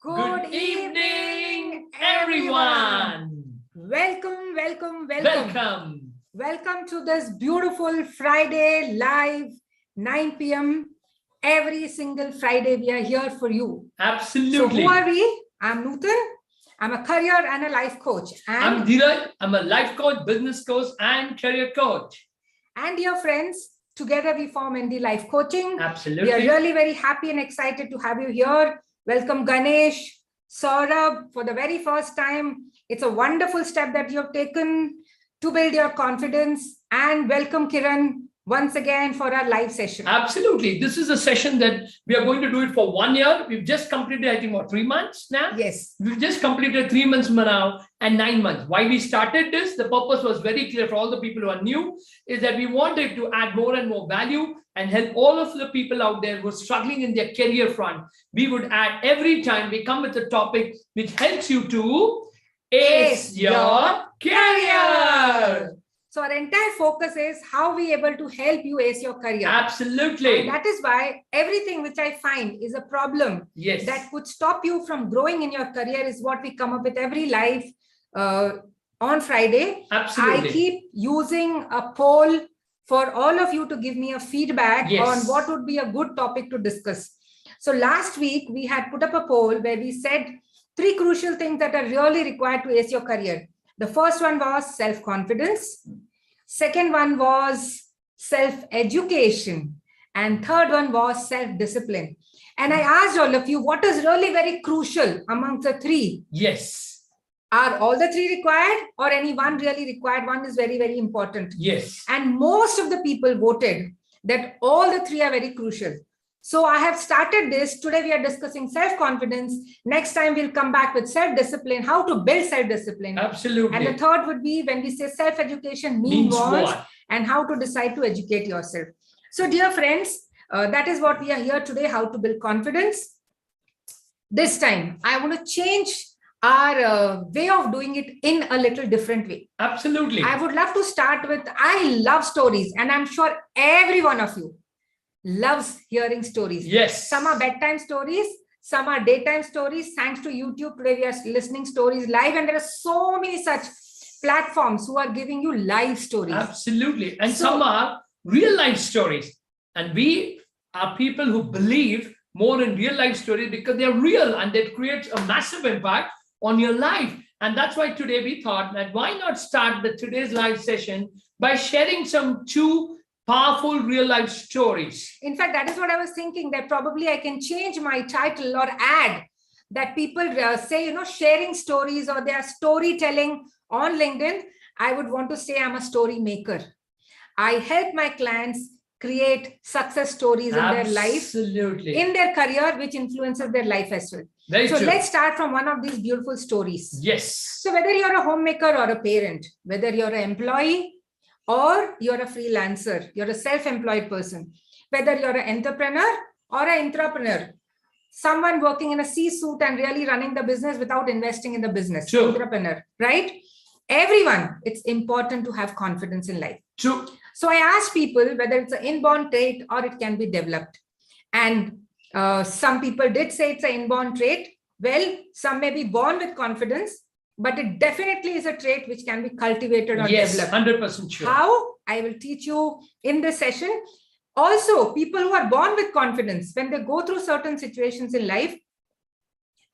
Good evening, everyone. Welcome to this beautiful Friday live 9 p.m. Every single Friday, we are here for you. Absolutely. So who are we? I'm Nutan. I'm a career and a life coach. I'm Dheeraj. I'm a life coach, business coach, and career coach. And dear friends, together we form ND Life Coaching. Absolutely. We are really very happy and excited to have you here. Welcome Ganesh, Saurabh, for the very first time. It's a wonderful step that you have taken to build your confidence. And welcome Kiran once again for our live session. Absolutely. This is a session that we are going to do it for 1 year. We've just completed, I think, 3 months now? Yes. We've just completed 3 months now and 9 months. Why we started this, the purpose was very clear for all the people who are new, is that we wanted to add more and more value and help all of the people out there who are struggling in their career front. We would add every time we come with a topic which helps you to ace your career. So our entire focus is how we able to help you ace your career. Absolutely. And that is why everything which I find is a problem that could stop you from growing in your career is what we come up with every live on Friday. Absolutely. I keep using a poll for all of you to give me a feedback on what would be a good topic to discuss. So last week we had put up a poll where we said 3 crucial things that are really required to ace your career. The first one was self-confidence. Second one was self-education. And third one was self-discipline. And I asked all of you, what is really very crucial amongst the 3? Yes. Are all the 3 required or any one really required? One is very, very important. Yes. And most of the people voted that all the 3 are very crucial. So I have started this. Today we are discussing self-confidence. Next time we'll come back with self-discipline, how to build self-discipline. Absolutely. And the third would be when we say self-education means what and how to decide to educate yourself. So dear friends, that is what we are here today, how to build confidence. This time I want to change our way of doing it in a little different way. Absolutely. I would love to start with, I love stories and I'm sure every one of you loves hearing stories. Yes. Some are bedtime stories, some are daytime stories. Thanks to YouTube, today we are listening stories live, and there are so many such platforms who are giving you live stories. Absolutely. And some are real life stories. And we are people who believe more in real life stories because they're real and they create a massive impact on your life. And that's why today we thought that why not start today's live session by sharing some 2 powerful real life stories. In fact, that is what I was thinking, that probably I can change my title or add that people say, sharing stories or they are storytelling on LinkedIn. I would want to say I'm a story maker. I help my clients create success stories in their life, in their career, which influences their life as well. So let's start from one of these beautiful stories. Yes. So whether you're a homemaker or a parent, whether you're an employee, or you're a freelancer, you're a self-employed person, whether you're an entrepreneur or an intrapreneur, someone working in a C-suite and really running the business without investing in the business, entrepreneur, right? Everyone, it's important to have confidence in life. True. So I ask people whether it's an inborn trait or it can be developed. And some people did say it's an inborn trait. Well, some may be born with confidence, but it definitely is a trait which can be cultivated or developed. 100% sure. How? I will teach you in this session. Also, people who are born with confidence, when they go through certain situations in life,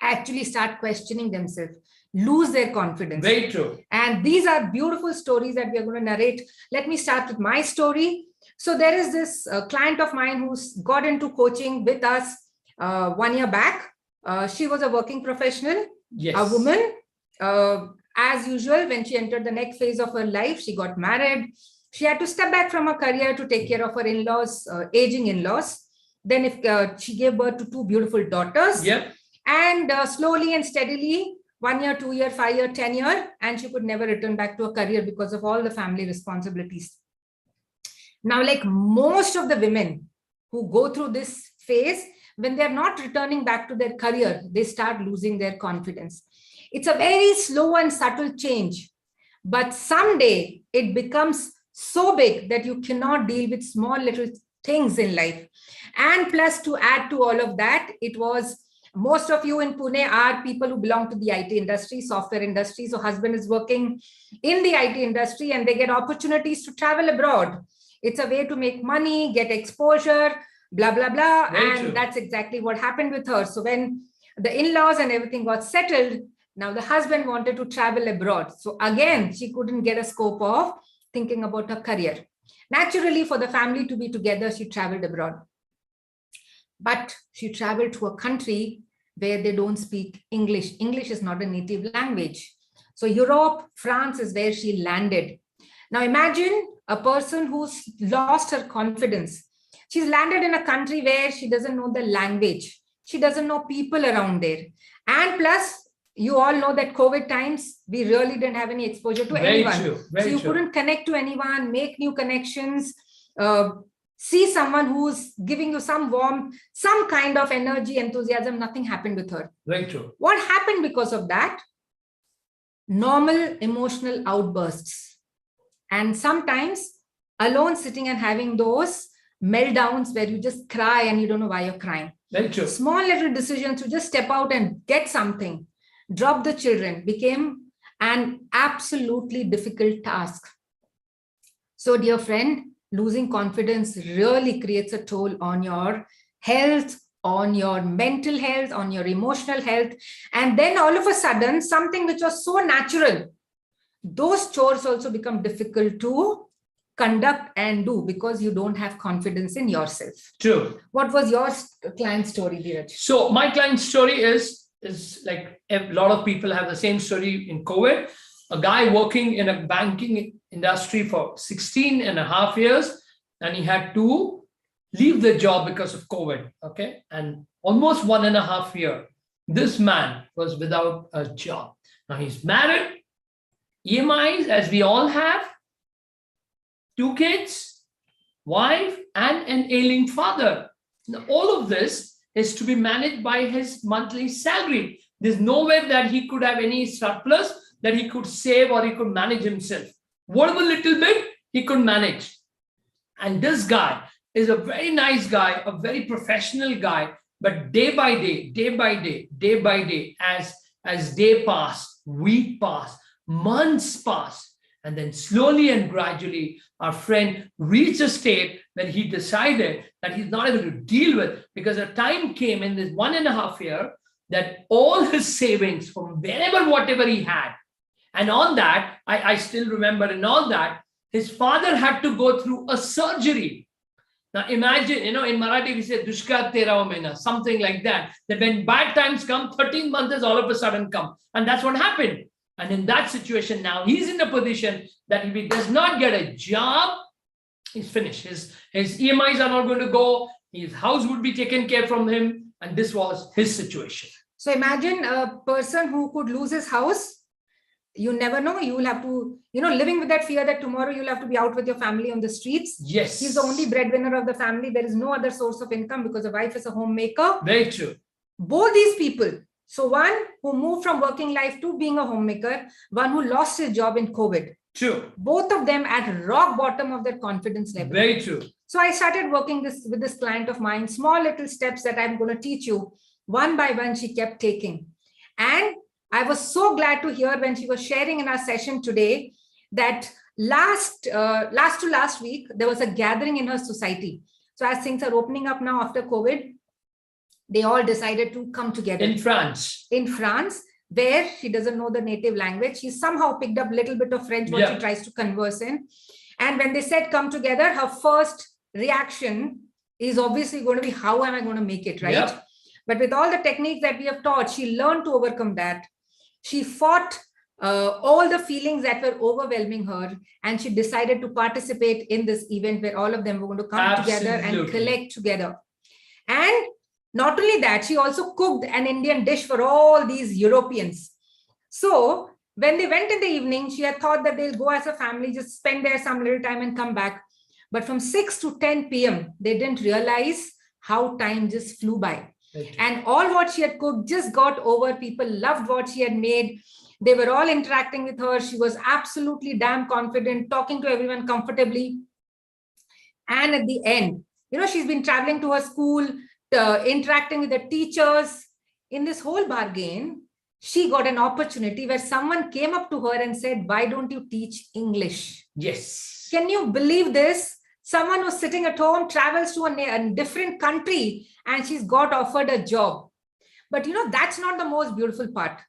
actually start questioning themselves, lose their confidence. Very true. And these are beautiful stories that we are going to narrate. Let me start with my story. So there is this client of mine who's got into coaching with us 1 year back. She was a working professional, a woman. As usual, when she entered the next phase of her life, she got married. She had to step back from her career to take care of her in-laws, aging in-laws. Then she gave birth to 2 beautiful daughters. And slowly and steadily, 1 year, 2 year, 5 year, 10 year, and she could never return back to her career because of all the family responsibilities. Now, like most of the women who go through this phase, when they're not returning back to their career, they start losing their confidence. It's a very slow and subtle change, but someday it becomes so big that you cannot deal with small little things in life. And plus, to add to all of that, it was Most of you in Pune are people who belong to the IT industry, software industry. So husband is working in the IT industry and they get opportunities to travel abroad. It's a way to make money, get exposure, blah, blah, blah. Very true. That's exactly what happened with her. So when the in-laws and everything got settled, now the husband wanted to travel abroad. So again, she couldn't get a scope of thinking about her career. Naturally, for the family to be together, she traveled abroad. But she traveled to a country where they don't speak English. English is not a native language. So Europe, France is where she landed. Now imagine a person who's lost her confidence. She's landed in a country where she doesn't know the language. She doesn't know people around there. And plus, you all know that COVID times, we really didn't have any exposure to anyone. True. So you couldn't connect to anyone, make new connections, see someone who's giving you some warmth, some kind of energy, enthusiasm. Nothing happened with her. Very true. What happened because of that? Normal emotional outbursts. And sometimes alone sitting and having those meltdowns where you just cry and you don't know why you're crying. Very true. Small little decisions to just step out and get something, drop the children, became an absolutely difficult task. So dear friend, losing confidence really creates a toll on your health, on your mental health, on your emotional health. And then all of a sudden, something which was so natural, those chores also become difficult to conduct and do because you don't have confidence in yourself. True. What was your client story, Dheeraj? So my client story is like a lot of people have the same story in COVID. A guy working in a banking industry for 16 and a half years, and he had to leave the job because of COVID. Okay. And almost 1.5 years, this man was without a job. Now he's married, EMIs, as we all have, 2 kids, wife, and an ailing father. Now, all of this is to be managed by his monthly salary. There's nowhere that he could have any surplus that he could save or he could manage himself. Whatever little bit he could manage. And this guy is a very nice guy, a very professional guy, but day by day, as day pass, week pass, months pass, and then slowly and gradually, our friend reached a state that he decided that he's not able to deal with, because a time came in this 1.5 year that all his savings from wherever, whatever he had, and on that, I still remember, and all that, his father had to go through a surgery. Now imagine, in Marathi we say, Dushka Tera Mahina, something like that, that when bad times come, 13 months all of a sudden come. And that's what happened. And in that situation now, he's in a position that if he does not get a job, he's finished. His EMIs are not going to go. His house would be taken care from him. And this was his situation. So imagine a person who could lose his house. You never know. You will have to, living with that fear that tomorrow you'll have to be out with your family on the streets. Yes. He's the only breadwinner of the family. There is no other source of income because the wife is a homemaker. Very true. Both these people. So one who moved from working life to being a homemaker, one who lost his job in COVID. True. Both of them at rock bottom of their confidence level. Very true. So I started working with this client of mine, small little steps that I'm going to teach you. One by one, she kept taking. And I was so glad to hear when she was sharing in our session today that last week, there was a gathering in her society. So as things are opening up now after COVID, they all decided to come together. In France. In France, where she doesn't know the native language. She somehow picked up a little bit of French, what she tries to converse in. And when they said come together, her first reaction is obviously going to be, how am I going to make it, right? Yep. But with all the techniques that we have taught, she learned to overcome that. She fought all the feelings that were overwhelming her, and she decided to participate in this event where all of them were going to come together and collect together. And not only that, she also cooked an Indian dish for all these Europeans. So when they went in the evening, she had thought that they'll go as a family, just spend there some little time and come back. But from 6 to 10 p.m., they didn't realize how time just flew by. And all what she had cooked just got over. People loved what she had made. They were all interacting with her. She was absolutely damn confident, talking to everyone comfortably. And at the end, she's been traveling to her school, interacting with the teachers, in this whole bargain, she got an opportunity where someone came up to her and said, why don't you teach English? Yes. Can you believe this? Someone who's sitting at home travels to a different country and she's got offered a job. But that's not the most beautiful part.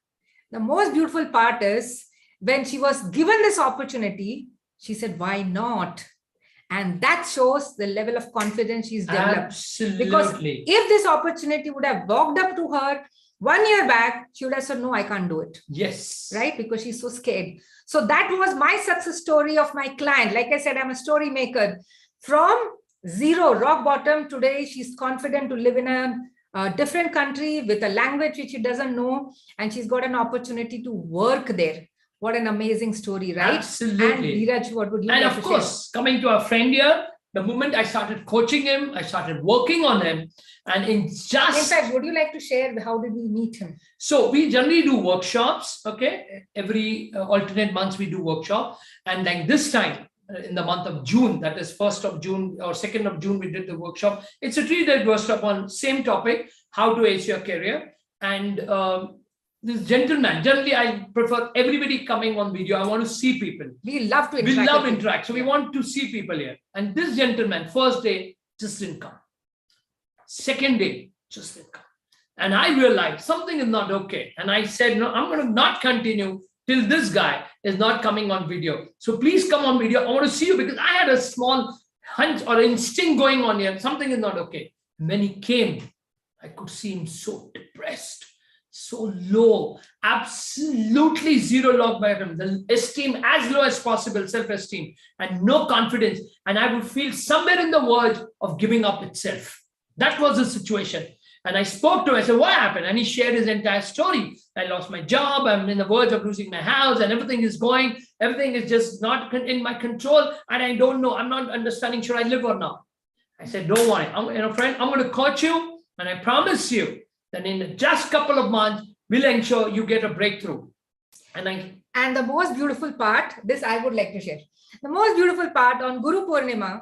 The most beautiful part is when she was given this opportunity, she said, why not? And that shows the level of confidence she's developed. Absolutely. Because if this opportunity would have walked up to her 1 year back, she would have said, no, I can't do it. Yes. Right? Because she's so scared. So that was my success story of my client. Like I said, I'm a story maker. From zero, rock bottom, today she's confident to live in a different country with a language which she doesn't know. And she's got an opportunity to work there. What an amazing story, right? Absolutely. And Dheeraj, what would you And like of to course, coming to our friend here, the moment I started coaching him, I started working on him. And in fact, would you like to share how did we meet him? So we generally do workshops, okay? Every alternate months we do workshop. And like this time, in the month of June, that is 1st of June or 2nd of June, we did the workshop. It's a 3-day workshop on same topic, how to ace your career. And this gentleman, generally I prefer everybody coming on video. I want to see people. We love to interact. We love interact. So we want to see people here. And this gentleman, first day, just didn't come. Second day, just didn't come. And I realized something is not okay. And I said, no, I'm going to not continue till this guy is not coming on video. So please come on video. I want to see you because I had a small hunch or instinct going on here. Something is not okay. And when he came, I could see him so depressed, so low, absolutely zero log by him, the esteem as low as possible, self-esteem and no confidence. And I would feel somewhere in the verge of giving up itself. That was the situation. And I spoke to him, I said, what happened? And he shared his entire story. I lost my job. I'm in the verge of losing my house and everything is just not in my control. And I don't know, I'm not understanding, should I live or not? I said, don't worry, friend, I'm going to coach you. And I promise you that in just a couple of months, we'll ensure you get a breakthrough. And the most beautiful part, this I would like to share. The most beautiful part on Guru Purnima,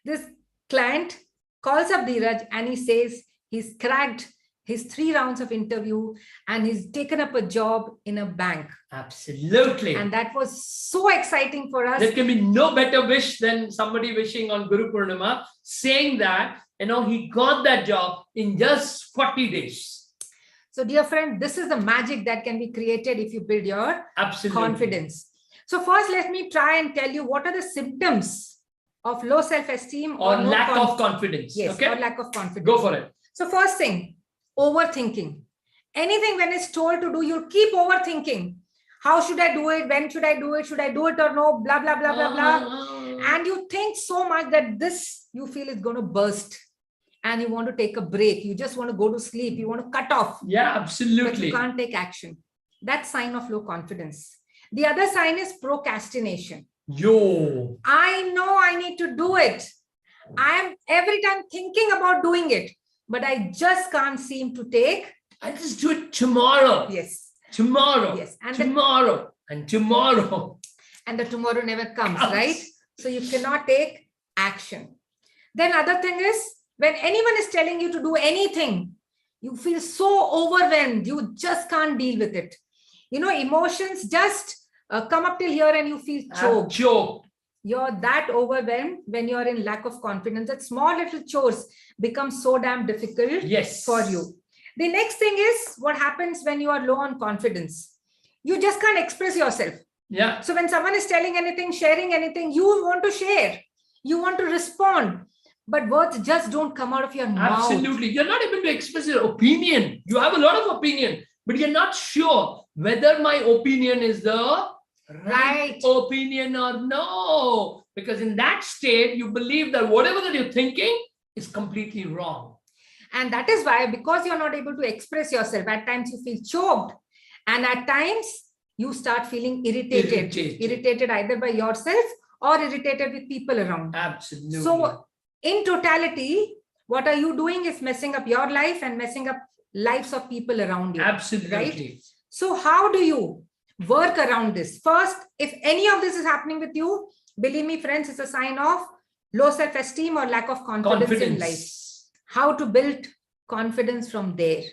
this client calls up Dheeraj and he says, he's cracked his 3 rounds of interview and he's taken up a job in a bank. Absolutely. And that was so exciting for us. There can be no better wish than somebody wishing on Guru Purnima, saying that, he got that job in just 40 days. So dear friend, this is the magic that can be created if you build your confidence. So first, let me try and tell you what are the symptoms of low self-esteem or lack of confidence. Yes, okay? Or lack of confidence. Go for it. So first thing, overthinking. Anything when it's told to do, you'll keep overthinking. How should I do it? When should I do it? Should I do it or no? Blah, blah, blah, blah, blah. And you think so much that this you feel is going to burst and you want to take a break. You just want to go to sleep. You want to cut off. Yeah, absolutely. But you can't take action. That's sign of low confidence. The other sign is procrastination. I know I need to do it. I am every time thinking about doing it, but I just can't seem to take. I just do it tomorrow. Yes. Tomorrow. Yes. And tomorrow. And tomorrow. And the tomorrow never comes, right? So you cannot take action. Then other thing is, when anyone is telling you to do anything, you feel so overwhelmed. You just can't deal with it. Emotions just come up till here and you feel choked. You're that overwhelmed when you're in lack of confidence. That small little chores become so damn difficult for you. The next thing is what happens when you are low on confidence. You just can't express yourself. Yeah. So when someone is telling anything, sharing anything, you want to share. You want to respond. But words just don't come out of your mouth. Absolutely. You're not able to express your opinion. You have a lot of opinion, but you're not sure whether my opinion is the right opinion or no. Because in that state, you believe that whatever that you're thinking is completely wrong. And that is why, because you're not able to express yourself, at times you feel choked. And at times you start feeling irritated. Irritated either by yourself or irritated with people around. Absolutely. So in totality, what are you doing is messing up your life and messing up lives of people around you. Absolutely. Right? So how do you work around this? First, if any of this is happening with you, believe me, friends, it's a sign of low self-esteem or lack of confidence in life. How to build confidence from there,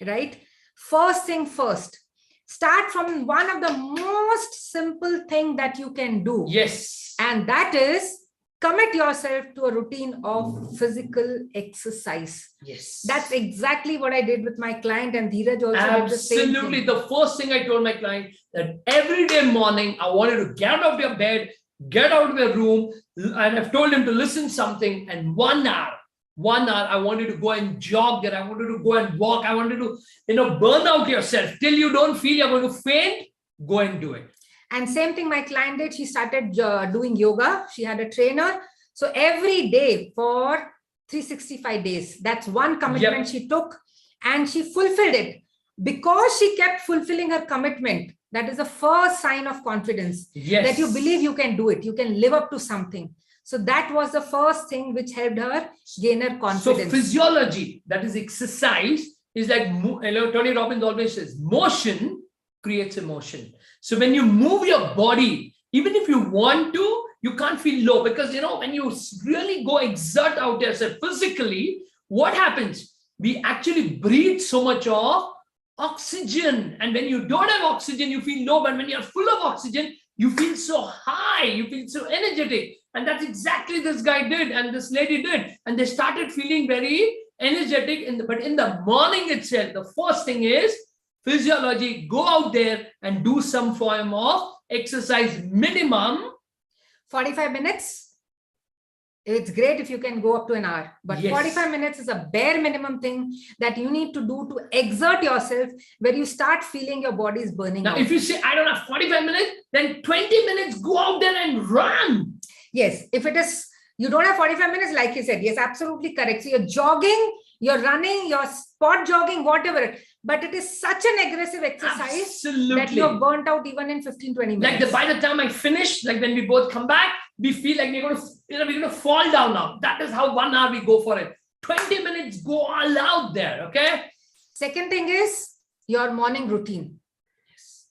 right? First thing first, start from one of the most simple thing that you can do. Yes. And that is commit yourself to a routine of physical exercise. Yes. That's exactly what I did with my client, and Dheeraj also did the same thing. Absolutely. The first thing I told my client that every day morning, I wanted to get out of your bed, get out of your room, and I've told him to listen something, and 1 hour, I wanted to go and jog there. I wanted to go and walk. I wanted to, burn out yourself till you don't feel you're going to faint. Go and do it. And same thing my client did. She started doing yoga. She had a trainer. So every day for 365 days, that's one commitment she took, and she fulfilled it. Because she kept fulfilling her commitment, that is the first sign of confidence. Yes. That you believe you can do it. You can live up to something. So that was the first thing which helped her gain her confidence. So physiology, that is exercise, is like, Tony Robbins always says, motion creates emotion. So when you move your body, even if you want to, you can't feel low, because, when you really go exert out yourself physically, what happens? We actually breathe so much of oxygen. And when you don't have oxygen, you feel low. But when you're full of oxygen, you feel so high, you feel so energetic. And that's exactly this guy did and this lady did. And they started feeling very energetic. But in the morning itself, the first thing is physiology. Go out there and do some form of exercise, minimum 45 minutes. It's great if you can go up to an hour, but 45 minutes is a bare minimum thing that you need to do to exert yourself, where you start feeling your body is burning now out. If you say, I don't have 45 minutes, then 20 minutes, go out there and run. Yes, if it is, you don't have 45 minutes, like you said, yes, absolutely correct. So you're jogging, you're running, you're spot jogging, whatever. But it is such an aggressive exercise that you're burnt out even in 15-20 minutes. Like by the time I finish, like when we both come back, we feel like we're going to fall down now. That is how 1 hour we go for it. 20 minutes, go all out there, okay? Second thing is your morning routine.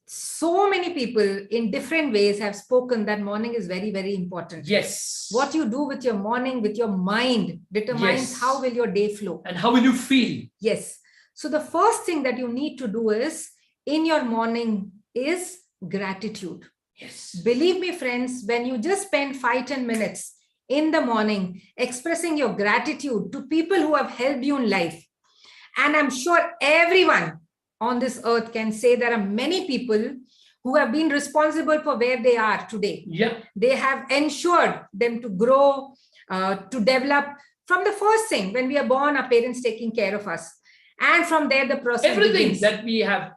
So many people in different ways have spoken that morning is very, very important. Yes. What you do with your morning, with your mind, determines how will your day flow. And how will you feel? Yes. So the first thing that you need to do is in your morning is gratitude. Yes. Believe me, friends, when you just spend 5-10 minutes in the morning expressing your gratitude to people who have helped you in life, and I'm sure everyone on this earth can say there are many people who have been responsible for where they are today. Yeah. They have ensured them to grow, to develop. From the first thing, when we are born, our parents taking care of us. And from there, the process everything begins. That we have,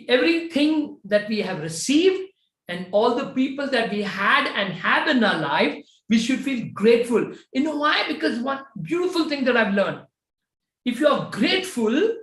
everything that we have received and all the people that we had and have in our life, we should feel grateful. You know why? Because one beautiful thing that I've learned, if you are grateful,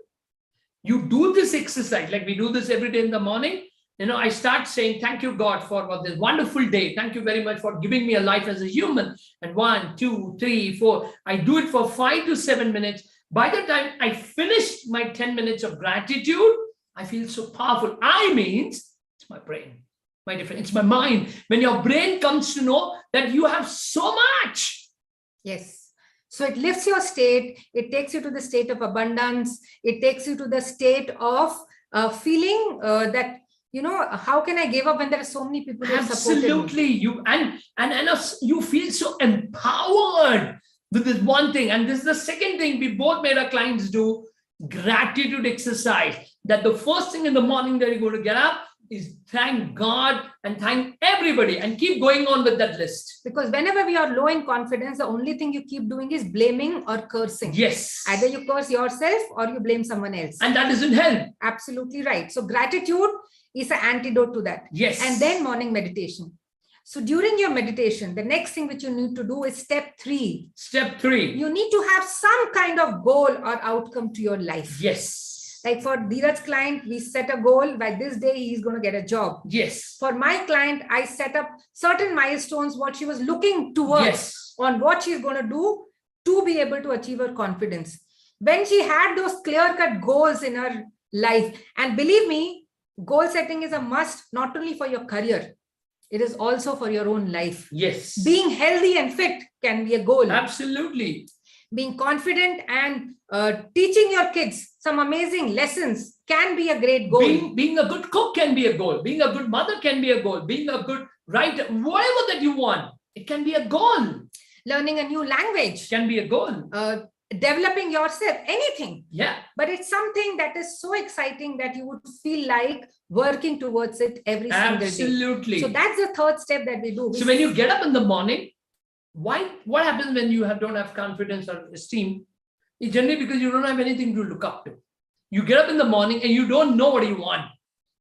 you do this exercise, like we do this every day in the morning. I start saying, thank you, God, for this wonderful day. Thank you very much for giving me a life as a human. And 1, 2, 3, 4, I do it for 5 to 7 minutes. By the time I finish my 10 minutes of gratitude, I feel so powerful. I means it's my brain, it's my mind. When your brain comes to know that you have so much. Yes. So it lifts your state. It takes you to the state of abundance. It takes you to the state of feeling that, how can I give up when there are so many people who have supported me? Absolutely. You feel so empowered with this one thing. And this is the second thing we both made our clients do, gratitude exercise. That the first thing in the morning that you're going to get up is thank God and thank everybody, and keep going on with that list. Because whenever we are low in confidence, the only thing you keep doing is blaming or cursing. Yes. Either you curse yourself or you blame someone else. And that doesn't help. Absolutely right. So gratitude is an antidote to that. Yes. And then morning meditation. So during your meditation, the next thing which you need to do is step 3. Step 3. You need to have some kind of goal or outcome to your life. Yes. Like for Dheeraj's client, we set a goal. By this day, he's going to get a job. Yes. For my client, I set up certain milestones, what she was looking towards, on what she's going to do to be able to achieve her confidence. When she had those clear-cut goals in her life, and believe me, goal setting is a must, not only for your career, it is also for your own life. Yes. Being healthy and fit can be a goal. Absolutely. being confident and teaching your kids some amazing lessons can be a great goal. Being a good cook can be a goal. Being a good mother can be a goal. Being a good writer, whatever that you want, it can be a goal. Learning a new language can be a goal. Developing yourself, anything. Yeah. But it's something that is so exciting that you would feel like working towards it every single day. Absolutely. So that's the third step that we do. So when you get up in the morning, what happens when you don't have confidence or esteem? It's generally because you don't have anything to look up to. You get up in the morning and you don't know what you want.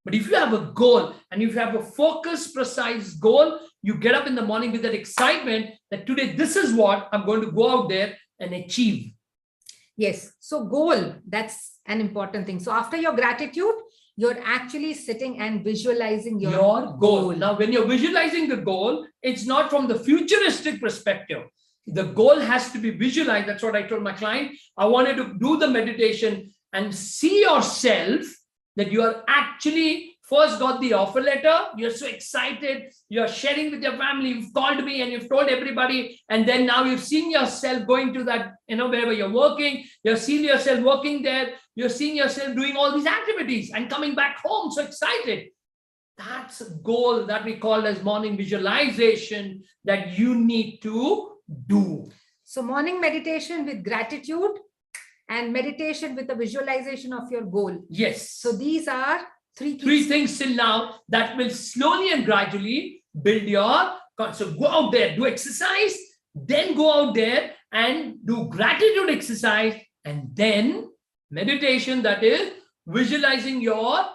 But if you have a goal and if you have a focused, precise goal, you get up in the morning with that excitement that today, this is what I'm going to go out there and achieve. Yes. So goal, that's an important thing. So after your gratitude, you're actually sitting and visualizing your goal. Now, when you're visualizing the goal, it's not from the futuristic perspective. The goal has to be visualized. That's what I told my client. I wanted to do the meditation and see yourself that you are actually first got the offer letter. You're so excited. You're sharing with your family. You've called me and you've told everybody. And then now you've seen yourself going to that, wherever you're working. You're seeing yourself working there. You're seeing yourself doing all these activities and coming back home so excited. That's a goal that we call as morning visualization that you need to do. So morning meditation with gratitude and meditation with the visualization of your goal. Yes. So these are three things till now that will slowly and gradually build your. So go out there, do exercise, then go out there and do gratitude exercise, and then meditation, that is visualizing your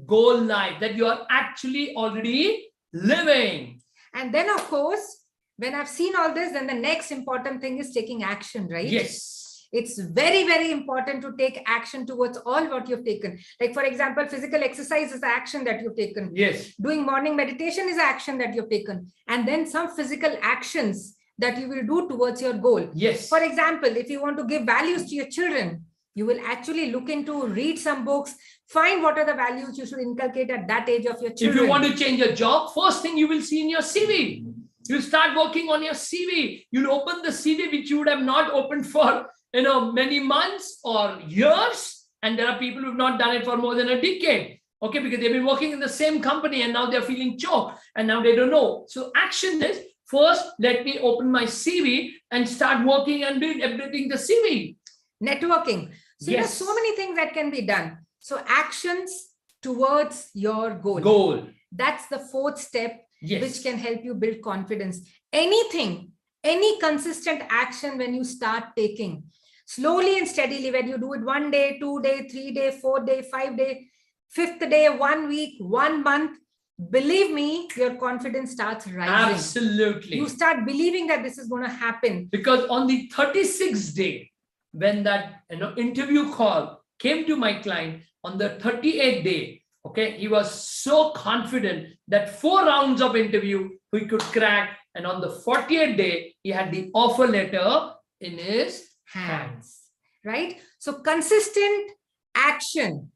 goal life that you are actually already living. And then, of course, when I've seen all this, then the next important thing is taking action, right? Yes. It's very, very important to take action towards all what you've taken. Like, for example, physical exercise is the action that you've taken. Yes. Doing morning meditation is action that you've taken. And then some physical actions that you will do towards your goal. Yes. For example, if you want to give values to your children, you will actually look into, read some books, find what are the values you should inculcate at that age of your children. If you want to change a job, first thing you will see in your CV. You start working on your CV. You'll open the CV which you would have not opened for many months or years. And there are people who've not done it for more than a decade. Okay, because they've been working in the same company and now they're feeling choked and now they don't know. So action is, first, let me open my CV and start working and doing everything the CV. Networking. So yes. There's so many things that can be done. So actions towards your goal. That's the fourth step, yes, which can help you build confidence. Anything, any consistent action when you start taking, slowly and steadily, when you do it 1 day, 2 day, 3 day, 4 day, 5 day, 5th day, 1 week, 1 month, believe me, your confidence starts rising. Absolutely. You start believing that this is going to happen. Because on the 36th day, when that interview call came to my client, on the 38th day, okay, he was so confident that 4 rounds of interview he could crack. And on the 40th day, he had the offer letter in his hands. Right? So consistent action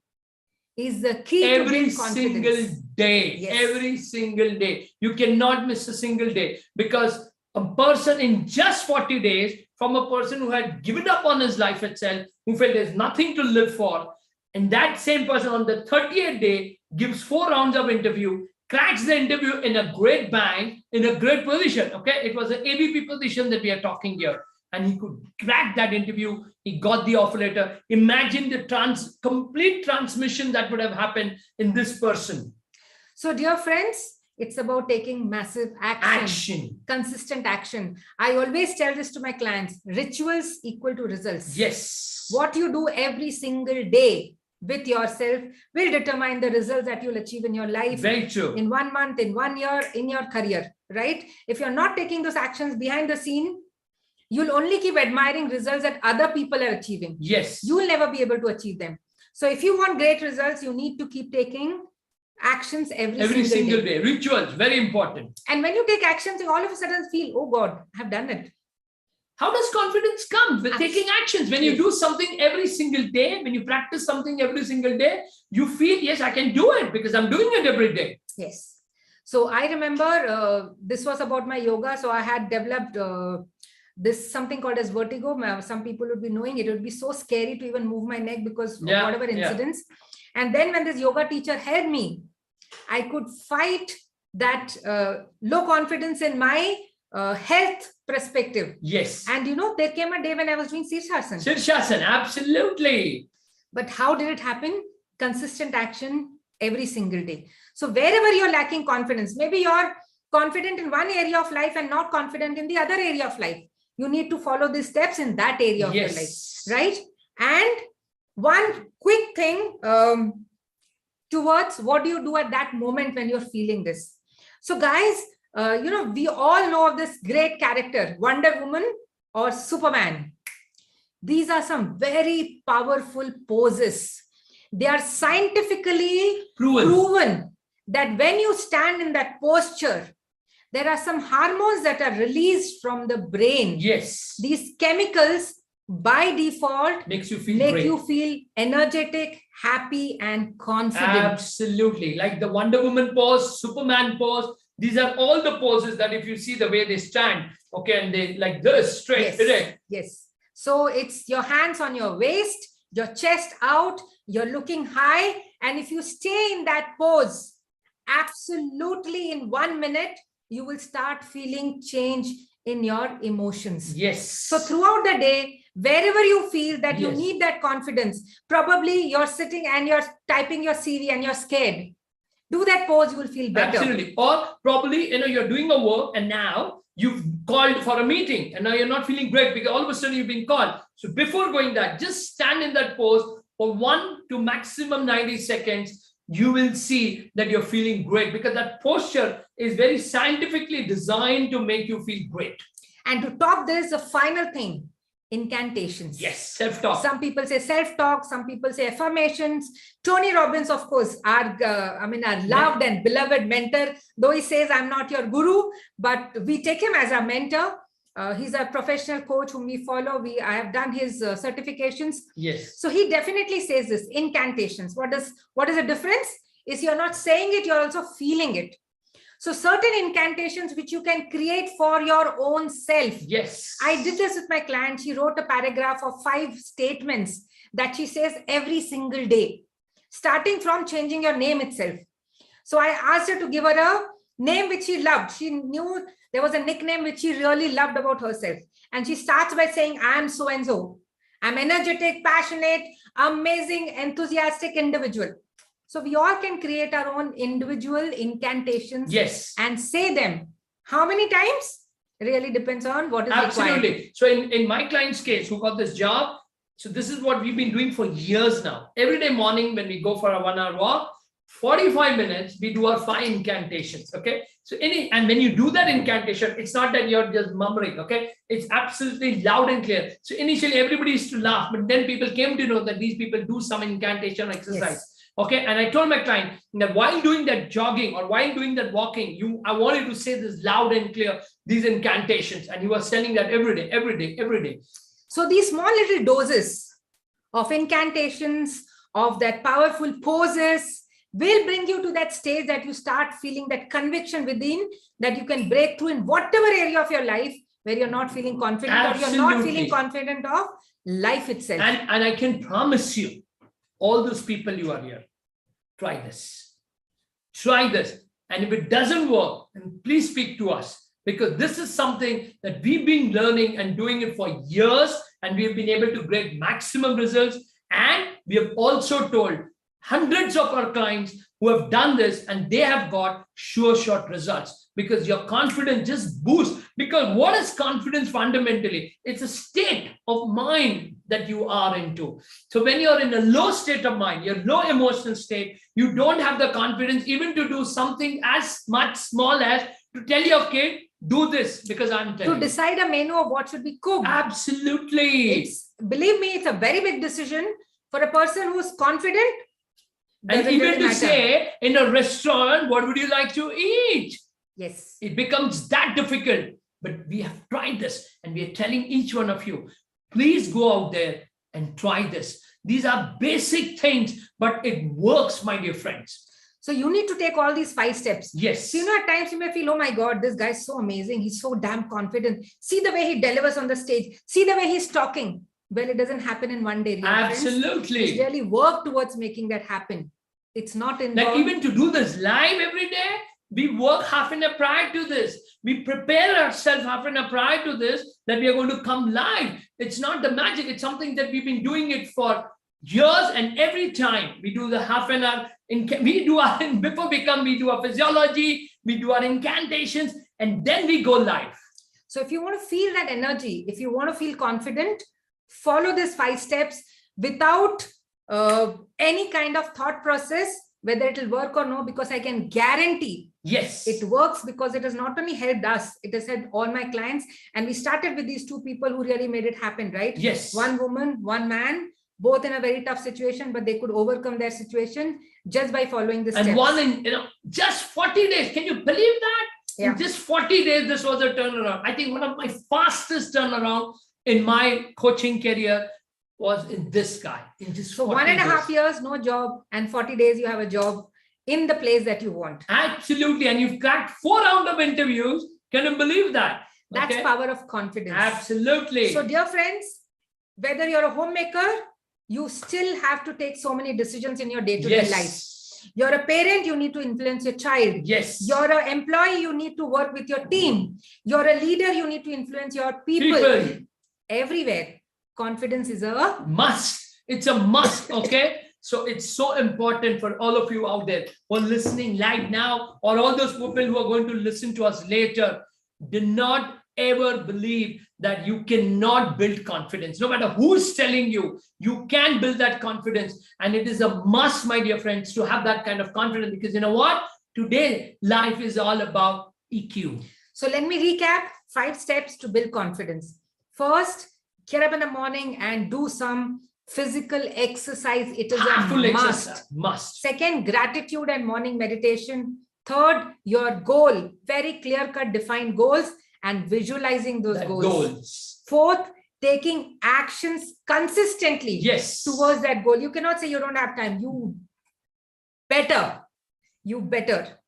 is the key to build confidence. Single day. Yes. Every single day. You cannot miss a single day, because a person in just 40 days, from a person who had given up on his life itself, who felt there's nothing to live for, and that same person on the 30th day gives 4 rounds of interview, cracks the interview in a great bank, in a great position. Okay, it was an AVP position that we are talking here. And he could crack that interview. He got the offer letter. Imagine the complete transmission that would have happened in this person. So, dear friends, it's about taking massive action. Consistent action. I always tell this to my clients: rituals equal to results. Yes. What you do every single day with yourself will determine the results that you'll achieve in your life. Very true. In 1 month, in 1 year, in your career, right? If you're not taking those actions behind the scene, you'll only keep admiring results that other people are achieving. Yes. You will never be able to achieve them. So if you want great results, you need to keep taking actions every single day. Rituals, very important. And when you take actions, you all of a sudden feel, oh God, I've done it. How does confidence come? With taking actions. When you do something every single day, when you practice something every single day, you feel, yes, I can do it because I'm doing it every day. Yes. So I remember this was about my yoga. So I had developed this something called as vertigo. Some people would be knowing it. Would be so scary to even move my neck because of whatever incidents. And then when this yoga teacher helped me, I could fight that low confidence in my health perspective. Yes. And there came a day when I was doing Shirshasana. Shirshasana, absolutely. But how did it happen? Consistent action every single day. So wherever you're lacking confidence, maybe you're confident in one area of life and not confident in the other area of life. You need to follow these steps in that area of your life, right? And one quick thing towards what do you do at that moment when you're feeling this? So guys, we all know of this great character, Wonder Woman or Superman. These are some very powerful poses. They are scientifically proven that when you stand in that posture, there are some hormones that are released from the brain. Yes. These chemicals by default make you feel energetic, happy, and confident. Absolutely. Like the Wonder Woman pose, Superman pose. These are all the poses that if you see the way they stand, okay, and they like this, straight, direct. Yes. So it's your hands on your waist, your chest out, you're looking high. And if you stay in that pose, absolutely in 1 minute, you will start feeling change in your emotions. Yes. So throughout the day, wherever you feel that you need that confidence, probably you're sitting and you're typing your CV and you're scared. Do that pose, you will feel better. Absolutely. Or probably, you're doing a work and now you've called for a meeting and now you're not feeling great because all of a sudden you've been called. So before going that, just stand in that pose for 1 to maximum 90 seconds. You will see that you're feeling great because that posture is very scientifically designed to make you feel great. And to top this, the final thing, incantations. Yes, self-talk. Some people say self-talk, some people say affirmations. Tony Robbins, of course, our loved and beloved mentor, though he says, I'm not your guru, but we take him as our mentor. He's a professional coach whom we follow. I have done his certifications. Yes. So he definitely says this, incantations. What is the difference? Is you're not saying it, you're also feeling it. So certain incantations which you can create for your own self. Yes. I did this with my client. She wrote a paragraph of 5 statements that she says every single day, starting from changing your name itself. So I asked her to give her a name which she loved. She knew there was a nickname which she really loved about herself. And she starts by saying, I am so-and-so. I'm energetic, passionate, amazing, enthusiastic individual. So we all can create our own individual incantations and say them. How many times? Really depends on what is required. Absolutely. So in my client's case, who got this job, so this is what we've been doing for years now. Every day morning when we go for a 1-hour walk, 45 minutes, we do our 5 incantations, okay? So and when you do that incantation, it's not that you're just murmuring, okay? It's absolutely loud and clear. So initially everybody used to laugh, but then people came to know that these people do some incantation exercise. Okay, and I told my client that while doing that jogging or while doing that walking, I wanted to say this loud and clear, these incantations, and he was telling that every day. So these small little doses of incantations, of that powerful poses, will bring you to that stage that you start feeling that conviction within, that you can break through in whatever area of your life where you're not feeling confident. Absolutely. Or you're not feeling confident of life itself. And I can promise you, all those people you are here, try this. And if it doesn't work, then please speak to us, because this is something that we've been learning and doing it for years, and we've been able to get maximum results. And we have also told hundreds of our clients who have done this and they have got sure shot results, because your confidence just boosts. Because what is confidence fundamentally? It's a state of mind that you are into. So when you're in a low state of mind, your low emotional state, you don't have the confidence even to do something as much small as to tell your kid, do this because I'm telling you. To decide a menu of what should be cooked. Absolutely. Believe me, it's a very big decision for a person who's confident. And even to say in a restaurant, what would you like to eat? Yes. It becomes that difficult. But we have tried this and we are telling each one of you, please go out there and try this. These are basic things, but it works, my dear friends. So you need to take all these 5 steps. Yes. So, at times you may feel, oh my God, this guy's so amazing. He's so damn confident. See the way he delivers on the stage. See the way he's talking. Well, it doesn't happen in one day. Really, Absolutely. Friends. Really work towards making that happen. It's not in like even to do this live every day, we work half an hour prior to this. We prepare ourselves half an hour prior to this, that we are going to come live. It's not the magic. It's something that we've been doing it for years, and every time we do the half an hour, before we come, we do our physiology, we do our incantations, and then we go live. So if you want to feel that energy, if you want to feel confident, follow these 5 steps without any kind of thought process, whether it will work or no, because I can guarantee yes, it works, because it has not only helped us, it has helped all my clients. And we started with these 2 people who really made it happen, right? Yes. 1 woman, 1 man, both in a very tough situation, but they could overcome their situation just by following the steps. And one in just 40 days. Can you believe that? Yeah. In just 40 days, this was a turnaround. I think one of my fastest turnaround in my coaching career was in this guy. In just so 1.5 years, no job, and 40 days you have a job in the place that you want. Absolutely. And you've cracked 4 rounds of interviews. Can you believe that? That's power of confidence. Absolutely. So dear friends, whether you're a homemaker, you still have to take so many decisions in your day-to-day life. You're a parent, you need to influence your child. Yes. You're an employee, you need to work with your team. You're a leader, you need to influence your people. Everywhere. Confidence is a must. It's a must. Okay. So it's so important for all of you out there who are listening live now, or all those people who are going to listen to us later. Do not ever believe that you cannot build confidence. No matter who's telling you, you can build that confidence. And it is a must, my dear friends, to have that kind of confidence, because you know what? Today, life is all about EQ. So let me recap 5 steps to build confidence. First, get up in the morning and do some physical exercise. It is a must. Second, gratitude and morning meditation. Third, your goal, very clear-cut defined goals, and visualizing those goals. Fourth, taking actions consistently towards that goal. You cannot say you don't have time. You better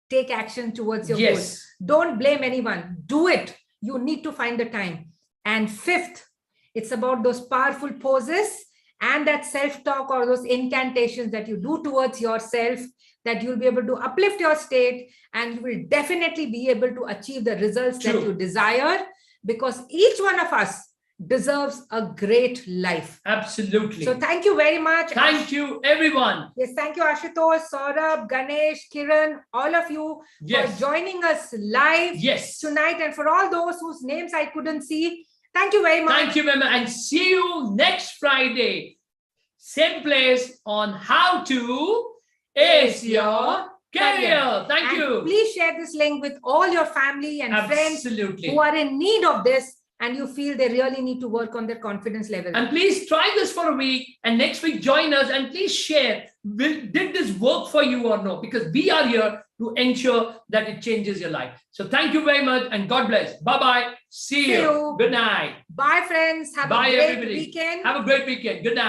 take action towards your goals. Don't blame anyone. Do it. You need to find the time. And fifth, it's about those powerful poses and that self-talk or those incantations that you do towards yourself, that you'll be able to uplift your state, and you will definitely be able to achieve the results that you desire, because each one of us deserves a great life. Absolutely. So thank you very much. Thank you, everyone. Yes, thank you, Ashutosh, Saurabh, Ganesh, Kiran, all of you for joining us live tonight. And for all those whose names I couldn't see, thank you very much. Thank you, Mama. And see you next Friday. Same place on How to Ace Your Career. Thank you. Please share this link with all your family and friends who are in need of this, and you feel they really need to work on their confidence level. And please try this for a week, and next week join us, and please share. Did this work for you or no? Because we are here to ensure that it changes your life. So thank you very much, and God bless. Bye-bye. See you. Good night. Bye, friends. Have a great weekend. Have a great weekend. Good night.